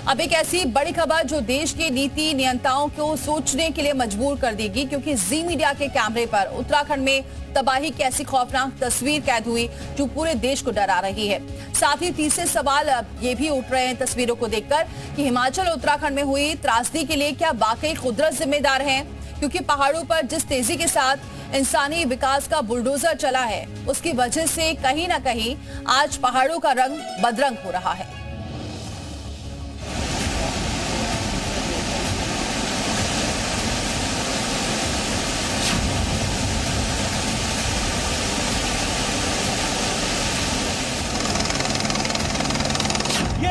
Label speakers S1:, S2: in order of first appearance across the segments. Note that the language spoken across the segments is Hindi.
S1: अब एक ऐसी बड़ी खबर जो देश के नीति नियंताओं को सोचने के लिए मजबूर कर देगी, क्योंकि जी मीडिया के कैमरे पर उत्तराखंड में तबाही की ऐसी खौफनाक तस्वीर कैद हुई जो पूरे देश को डरा रही है। साथ ही तीसरे सवाल अब ये भी उठ रहे हैं तस्वीरों को देखकर कि हिमाचल और उत्तराखंड में हुई त्रासदी के लिए क्या वाकई कुदरत जिम्मेदार है, क्योंकि पहाड़ों पर जिस तेजी के साथ इंसानी विकास का बुलडोजर चला है उसकी वजह से कहीं ना कहीं आज पहाड़ों का रंग बदरंग हो रहा है।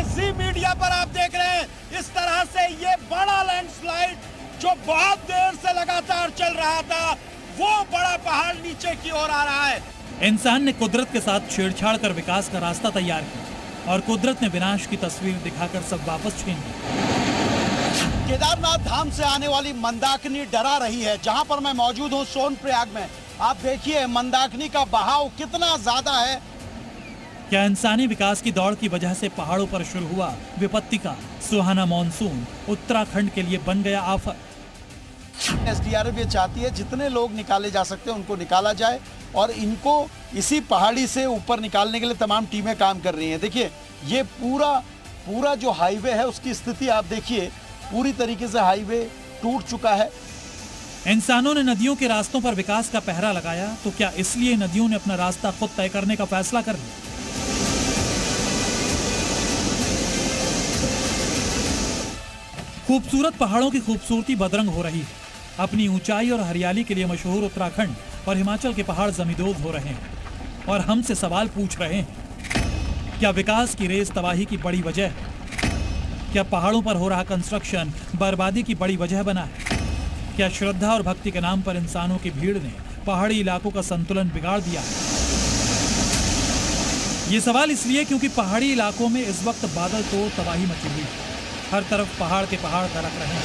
S2: जी मीडिया पर आप देख रहे हैं इस तरह से ये बड़ा लैंडस्लाइड जो बहुत देर से लगातार चल रहा था, वो बड़ा पहाड़ नीचे की ओर आ रहा है।
S3: इंसान ने कुदरत के साथ छेड़छाड़ कर विकास का रास्ता तैयार किया और कुदरत ने विनाश की तस्वीर दिखाकर सब वापस छीन ली।
S2: केदारनाथ धाम से आने वाली मंदाकिनी डरा रही है। जहां पर मैं मौजूद हूं सोनप्रयाग में, आप देखिए मंदाकिनी का बहाव कितना ज्यादा है।
S3: क्या इंसानी विकास की दौड़ की वजह से पहाड़ों पर शुरू हुआ विपत्ति का सुहाना मॉनसून उत्तराखंड के लिए बन गया आफत?
S2: एसडीआरएफ ये चाहती है जितने लोग निकाले जा सकते हैं उनको निकाला जाए और इनको इसी पहाड़ी से ऊपर निकालने के लिए तमाम टीमें काम कर रही हैं। देखिए ये पूरा जो हाईवे है उसकी स्थिति आप देखिए, पूरी तरीके से हाईवे टूट चुका है।
S3: इंसानों ने नदियों के रास्तों पर विकास का पहरा लगाया, तो क्या इसलिए नदियों ने अपना रास्ता खुद तय करने का फैसला कर लिया? खूबसूरत पहाड़ों की खूबसूरती बदरंग हो रही है। अपनी ऊंचाई और हरियाली के लिए मशहूर उत्तराखंड और हिमाचल के पहाड़ जमींदोज हो रहे हैं और हमसे सवाल पूछ रहे हैं, क्या विकास की रेस तबाही की बड़ी वजह है? क्या पहाड़ों पर हो रहा कंस्ट्रक्शन बर्बादी की बड़ी वजह बना है? क्या श्रद्धा और भक्ति के नाम पर इंसानों की भीड़ ने पहाड़ी इलाकों का संतुलन बिगाड़ दिया है? ये सवाल इसलिए क्योंकि पहाड़ी इलाकों में इस वक्त बादल तो तबाही मची हुई है। हर तरफ पहाड़ के पहाड़ दरक रहे हैं,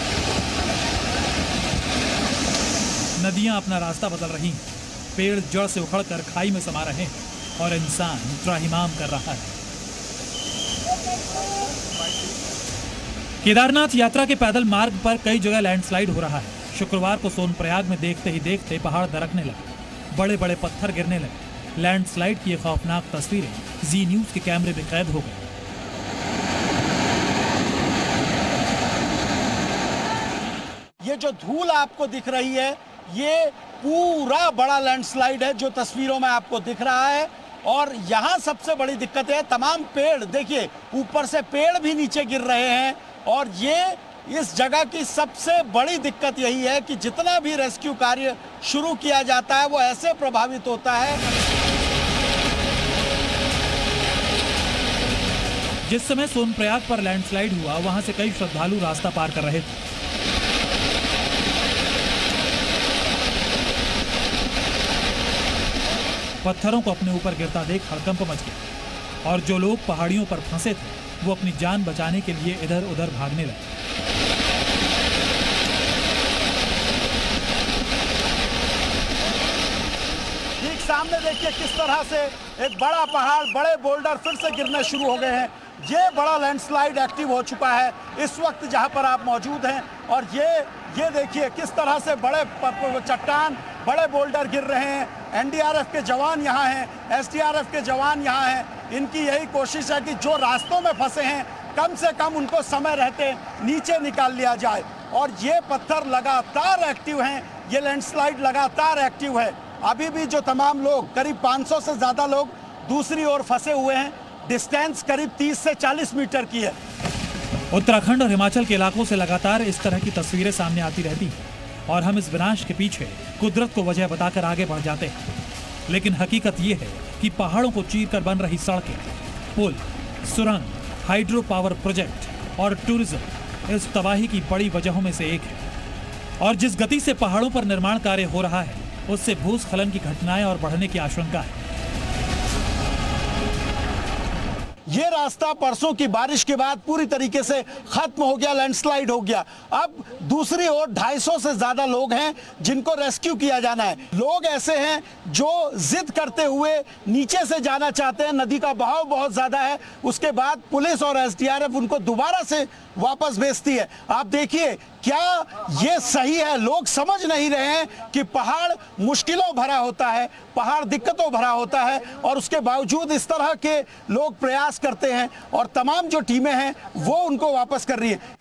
S3: नदियां अपना रास्ता बदल रही हैं, पेड़ जड़ से उखड़कर खाई में समा रहे हैं और इंसान त्राहिमाम कर रहा है। केदारनाथ यात्रा के पैदल मार्ग पर कई जगह लैंडस्लाइड हो रहा है। शुक्रवार को सोनप्रयाग में देखते ही देखते पहाड़ दरकने लगे, बड़े बड़े पत्थर गिरने लगे। लैंडस्लाइड की ये खौफनाक तस्वीरें जी न्यूज के कैमरे में कैद हो गई।
S2: ये जो धूल आपको दिख रही है ये पूरा बड़ा लैंडस्लाइड है जो तस्वीरों में आपको दिख रहा है। और यहाँ सबसे बड़ी दिक्कत है तमाम पेड़, देखिए ऊपर से पेड़ भी नीचे गिर रहे हैं। और ये इस जगह की सबसे बड़ी दिक्कत यही है कि जितना भी रेस्क्यू कार्य शुरू किया जाता है वो ऐसे प्रभावित होता है।
S3: जिस समय सोनप्रयाग पर लैंडस्लाइड हुआ वहां से कई श्रद्धालु रास्ता पार कर रहे थे। पत्थरों को अपने ऊपर गिरता देख हड़कंप मच गया और जो लोग पहाड़ियों पर फंसे थे वो अपनी जान बचाने के लिए इधर उधर भागने लगे।
S2: ठीक सामने देखिए किस तरह से एक बड़ा पहाड़, बड़े बोल्डर फिर से गिरने शुरू हो गए हैं। ये बड़ा लैंडस्लाइड एक्टिव हो चुका है इस वक्त जहां पर आप मौजूद हैं। और ये देखिए किस तरह से बड़े चट्टान, बड़े बोल्डर गिर रहे हैं। एनडीआरएफ के जवान यहाँ हैं, एसडीआरएफ के जवान यहाँ हैं। इनकी यही कोशिश है कि जो रास्तों में फंसे हैं कम से कम उनको समय रहते नीचे निकाल लिया जाए। और ये पत्थर लगातार एक्टिव हैं, ये लैंडस्लाइड लगातार एक्टिव है। अभी भी जो तमाम लोग, करीब 500 से ज़्यादा लोग दूसरी ओर फंसे हुए हैं। डिस्टेंस करीब 30 से 40 मीटर की है।
S3: उत्तराखंड और हिमाचल के इलाकों से लगातार इस तरह की तस्वीरें सामने आती रहती हैं और हम इस विनाश के पीछे कुदरत को वजह बताकर आगे बढ़ जाते हैं। लेकिन हकीकत ये है कि पहाड़ों को चीरकर बन रही सड़कें, पुल, सुरंग, हाइड्रो पावर प्रोजेक्ट और टूरिज्म इस तबाही की बड़ी वजहों में से एक है। और जिस गति से पहाड़ों पर निर्माण कार्य हो रहा है उससे भूस्खलन की घटनाएं और बढ़ने की आशंका है।
S2: ये रास्ता परसों की बारिश के बाद पूरी तरीके से खत्म हो गया, लैंडस्लाइड हो गया। अब दूसरी ओर 250 से ज्यादा लोग हैं जिनको रेस्क्यू किया जाना है। लोग ऐसे हैं जो जिद करते हुए नीचे से जाना चाहते हैं, नदी का बहाव बहुत ज्यादा है। उसके बाद पुलिस और एसडीआरएफ उनको दोबारा से वापस भेजती है। आप देखिए क्या ये सही है? लोग समझ नहीं रहे हैं कि पहाड़ मुश्किलों भरा होता है, पहाड़ दिक्कतों भरा होता है, और उसके बावजूद इस तरह के लोग प्रयास करते हैं और तमाम जो टीमें हैं वो उनको वापस कर रही है।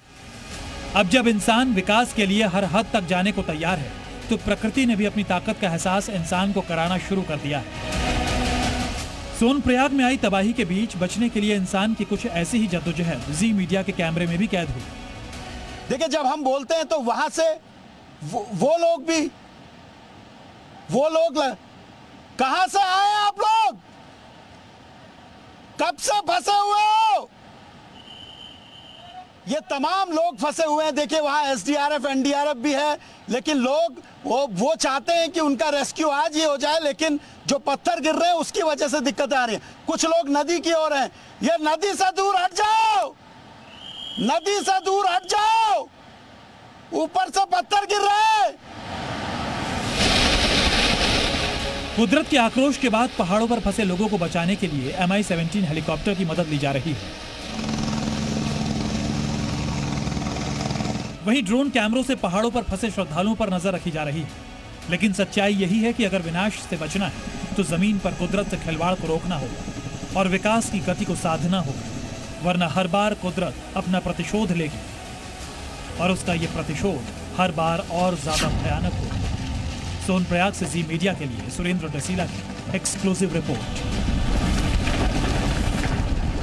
S3: अब जब इंसान विकास के लिए हर हद तक जाने को तैयार है, तो प्रकृति ने भी अपनी ताकत का एहसास इंसान को कराना शुरू कर दिया है। सोनप्रयाग में आई तबाही के बीच बचने के लिए इंसान की कुछ ऐसी ही जद्दोजहद जी मीडिया के कैमरे में भी कैद हुई।
S2: देखिए, जब हम बोलते हैं तो वहां से वो लोग कहां से आए? आप लोग कब से फंसे हुए हो? ये तमाम लोग फंसे हुए हैं। देखिए वहां एसडीआरएफ एनडीआरएफ भी है, लेकिन लोग वो चाहते हैं कि उनका रेस्क्यू आज ही हो जाए, लेकिन जो पत्थर गिर रहे हैं उसकी वजह से दिक्कतें आ रही हैं। कुछ लोग नदी की ओर हैं। ये नदी से दूर हट जाओ, नदी से दूर हट जाओ, ऊपर से पत्थर गिर रहे हैं।
S3: कुदरत के आक्रोश के बाद पहाड़ों पर फंसे लोगों को बचाने के लिए MI-17 हेलीकॉप्टर की मदद ली जा रही है। वहीं ड्रोन कैमरों से पहाड़ों पर फंसे श्रद्धालुओं पर नजर रखी जा रही है। लेकिन सच्चाई यही है कि अगर विनाश से बचना है तो जमीन पर कुदरत से खिलवाड़ को रोकना होगा और विकास की गति को साधना होगा, वरना हर बार कुदरत अपना प्रतिशोध लेगी और उसका ये प्रतिशोध हर बार और ज्यादा भयानक होगा। सोनप्रयाग से जी मीडिया के लिए सुरेंद्र डसीला की एक्सक्लूसिव रिपोर्ट।